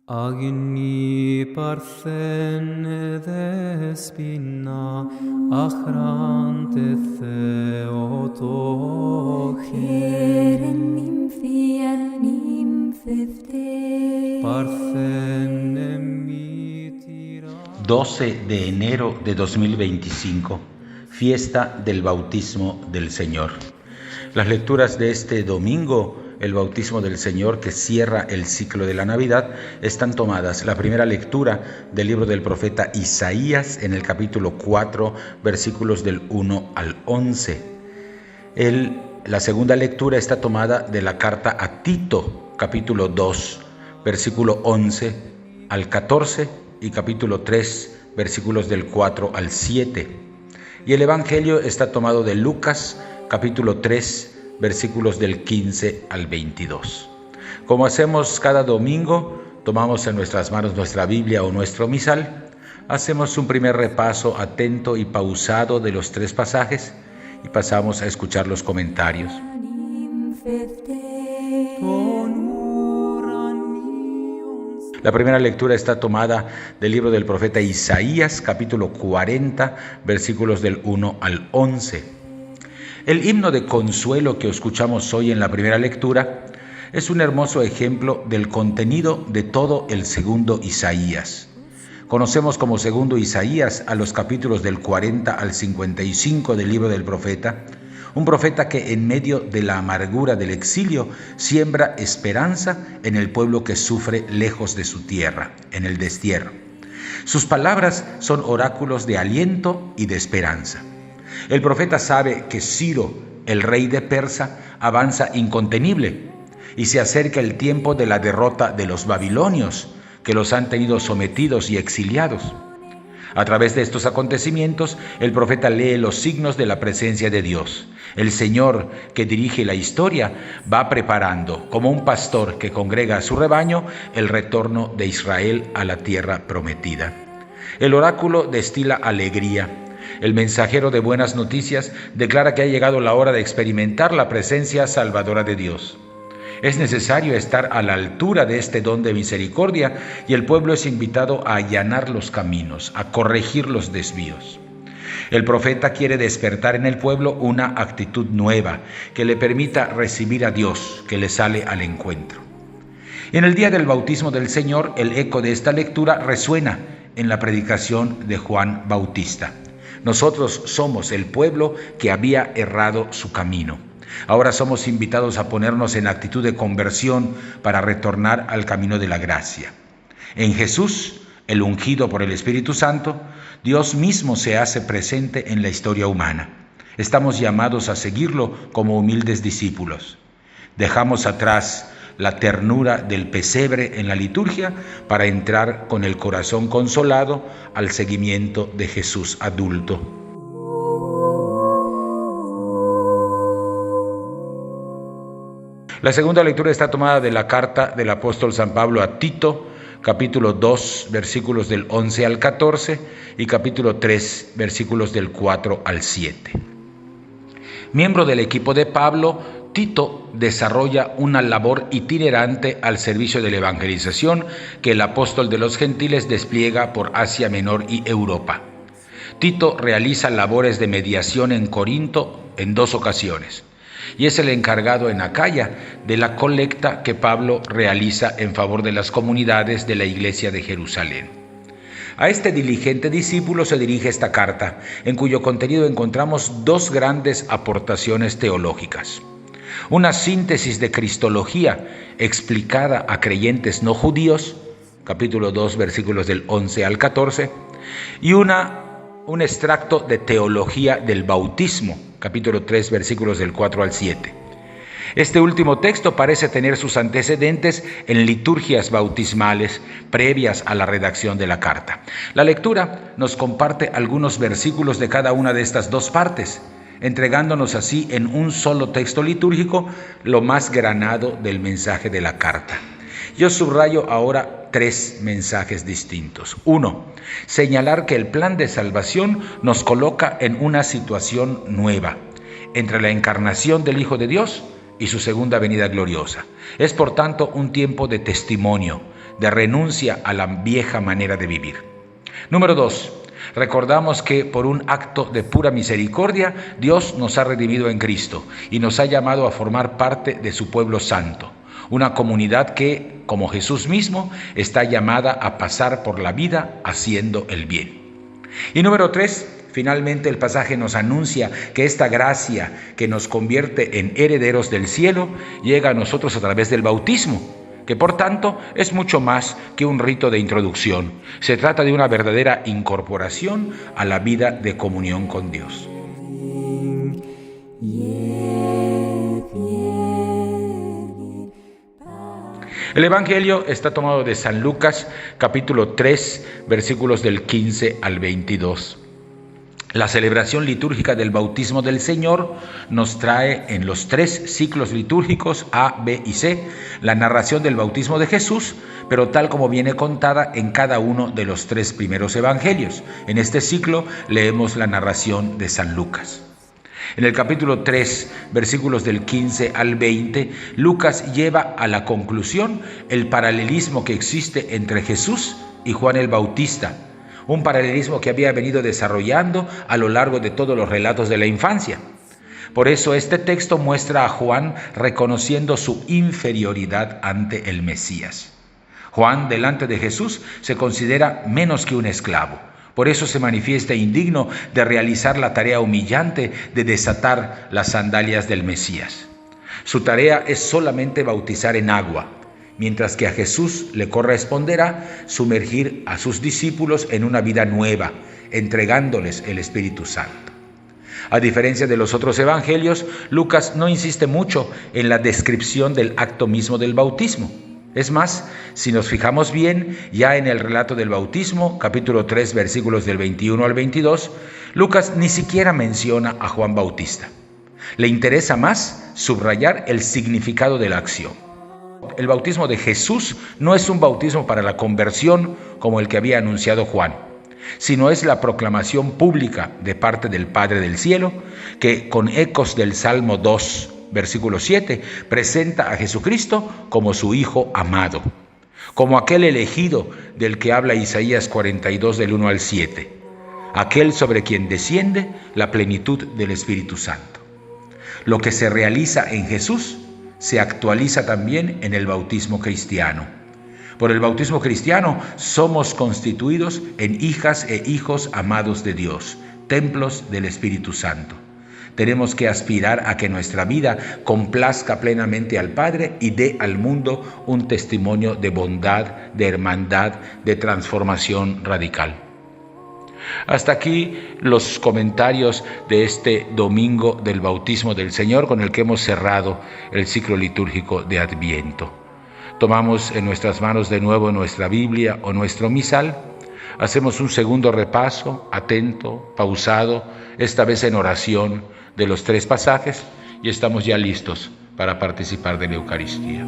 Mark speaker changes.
Speaker 1: Agni parthene despina achrante theotoche parthene mitira.
Speaker 2: 12 de enero de 2025, fiesta del bautismo del Señor. Las lecturas de este domingo, el bautismo del Señor que cierra el ciclo de la Navidad, están tomadas. La primera lectura del libro del profeta Isaías en el capítulo 4, versículos del 1 al 11. La segunda lectura está tomada de la carta a Tito, capítulo 2, versículo 11 al 14 y capítulo 3, versículos del 4 al 7. Y el Evangelio está tomado de Lucas, capítulo 3, versículos del 15 al 22. Como hacemos cada domingo, tomamos en nuestras manos nuestra Biblia o nuestro misal, hacemos un primer repaso atento y pausado de los tres pasajes y pasamos a escuchar los comentarios. La primera lectura está tomada del libro del profeta Isaías, capítulo 40, versículos del 1 al 11. El himno de consuelo que escuchamos hoy en la primera lectura es un hermoso ejemplo del contenido de todo el segundo Isaías. Conocemos como segundo Isaías a los capítulos del 40 al 55 del libro del profeta, un profeta que en medio de la amargura del exilio siembra esperanza en el pueblo que sufre lejos de su tierra, en el destierro. Sus palabras son oráculos de aliento y de esperanza. El profeta sabe que Ciro, el rey de Persa, avanza incontenible y se acerca el tiempo de la derrota de los babilonios, que los han tenido sometidos y exiliados. A través de estos acontecimientos, el profeta lee los signos de la presencia de Dios. El Señor, que dirige la historia, va preparando, como un pastor que congrega a su rebaño, el retorno de Israel a la tierra prometida. El oráculo destila alegría. El mensajero de buenas noticias declara que ha llegado la hora de experimentar la presencia salvadora de Dios. Es necesario estar a la altura de este don de misericordia y el pueblo es invitado a allanar los caminos, a corregir los desvíos. El profeta quiere despertar en el pueblo una actitud nueva que le permita recibir a Dios, que le sale al encuentro. En el día del bautismo del Señor, el eco de esta lectura resuena en la predicación de Juan Bautista. Nosotros somos el pueblo que había errado su camino. Ahora somos invitados a ponernos en actitud de conversión para retornar al camino de la gracia. En Jesús, el ungido por el Espíritu Santo, Dios mismo se hace presente en la historia humana. Estamos llamados a seguirlo como humildes discípulos. Dejamos atrás la ternura del pesebre en la liturgia para entrar con el corazón consolado al seguimiento de Jesús adulto. La segunda lectura está tomada de la carta del apóstol San Pablo a Tito, capítulo 2, versículos del 11 al 14 y capítulo 3, versículos del 4 al 7. Miembro del equipo de Pablo, Tito desarrolla una labor itinerante al servicio de la evangelización que el apóstol de los gentiles despliega por Asia Menor y Europa. Tito realiza labores de mediación en Corinto en 2 ocasiones y es el encargado en Acaya de la colecta que Pablo realiza en favor de las comunidades de la iglesia de Jerusalén. A este diligente discípulo se dirige esta carta, en cuyo contenido encontramos 2 grandes aportaciones teológicas. Una síntesis de cristología explicada a creyentes no judíos, capítulo 2, versículos del 11 al 14, y un extracto de teología del bautismo, capítulo 3, versículos del 4 al 7. Este último texto parece tener sus antecedentes en liturgias bautismales previas a la redacción de la carta. La lectura nos comparte algunos versículos de cada una de estas 2 partes, entregándonos así en un solo texto litúrgico lo más granado del mensaje de la carta. Yo subrayo ahora 3 mensajes distintos. 1. Señalar que el plan de salvación nos coloca en una situación nueva, entre la encarnación del Hijo de Dios y su segunda venida gloriosa. Es por tanto un tiempo de testimonio, de renuncia a la vieja manera de vivir. Número 2. Recordamos que por un acto de pura misericordia, Dios nos ha redimido en Cristo y nos ha llamado a formar parte de su pueblo santo, una comunidad que, como Jesús mismo, está llamada a pasar por la vida haciendo el bien. Y número 3, finalmente el pasaje nos anuncia que esta gracia que nos convierte en herederos del cielo llega a nosotros a través del bautismo, que por tanto es mucho más que un rito de introducción. Se trata de una verdadera incorporación a la vida de comunión con Dios. El Evangelio está tomado de San Lucas, capítulo 3, versículos del 15 al 22. La celebración litúrgica del bautismo del Señor nos trae en los 3 ciclos litúrgicos A, B y C la narración del bautismo de Jesús, pero tal como viene contada en cada uno de los 3 primeros evangelios. En este ciclo leemos la narración de San Lucas. En el capítulo 3, versículos del 15 al 20, Lucas lleva a la conclusión el paralelismo que existe entre Jesús y Juan el Bautista, un paralelismo que había venido desarrollando a lo largo de todos los relatos de la infancia. Por eso este texto muestra a Juan reconociendo su inferioridad ante el Mesías. Juan, delante de Jesús, se considera menos que un esclavo. Por eso se manifiesta indigno de realizar la tarea humillante de desatar las sandalias del Mesías. Su tarea es solamente bautizar en agua, mientras que a Jesús le corresponderá sumergir a sus discípulos en una vida nueva, entregándoles el Espíritu Santo. A diferencia de los otros evangelios, Lucas no insiste mucho en la descripción del acto mismo del bautismo. Es más, si nos fijamos bien, ya en el relato del bautismo, capítulo 3, versículos del 21 al 22, Lucas ni siquiera menciona a Juan Bautista. Le interesa más subrayar el significado de la acción. El bautismo de Jesús no es un bautismo para la conversión como el que había anunciado Juan, sino es la proclamación pública de parte del Padre del Cielo, que con ecos del Salmo 2, versículo 7, presenta a Jesucristo como su Hijo amado, como aquel elegido del que habla Isaías 42 del 1 al 7, aquel sobre quien desciende la plenitud del Espíritu Santo. Lo que se realiza en Jesús se actualiza también en el bautismo cristiano. Por el bautismo cristiano somos constituidos en hijas e hijos amados de Dios, templos del Espíritu Santo. Tenemos que aspirar a que nuestra vida complazca plenamente al Padre y dé al mundo un testimonio de bondad, de hermandad, de transformación radical. Hasta aquí los comentarios de este domingo del bautismo del Señor, con el que hemos cerrado el ciclo litúrgico de Adviento. Tomamos en nuestras manos de nuevo nuestra Biblia o nuestro misal, hacemos un segundo repaso, atento, pausado, esta vez en oración, de los 3 pasajes, y estamos ya listos para participar de la Eucaristía.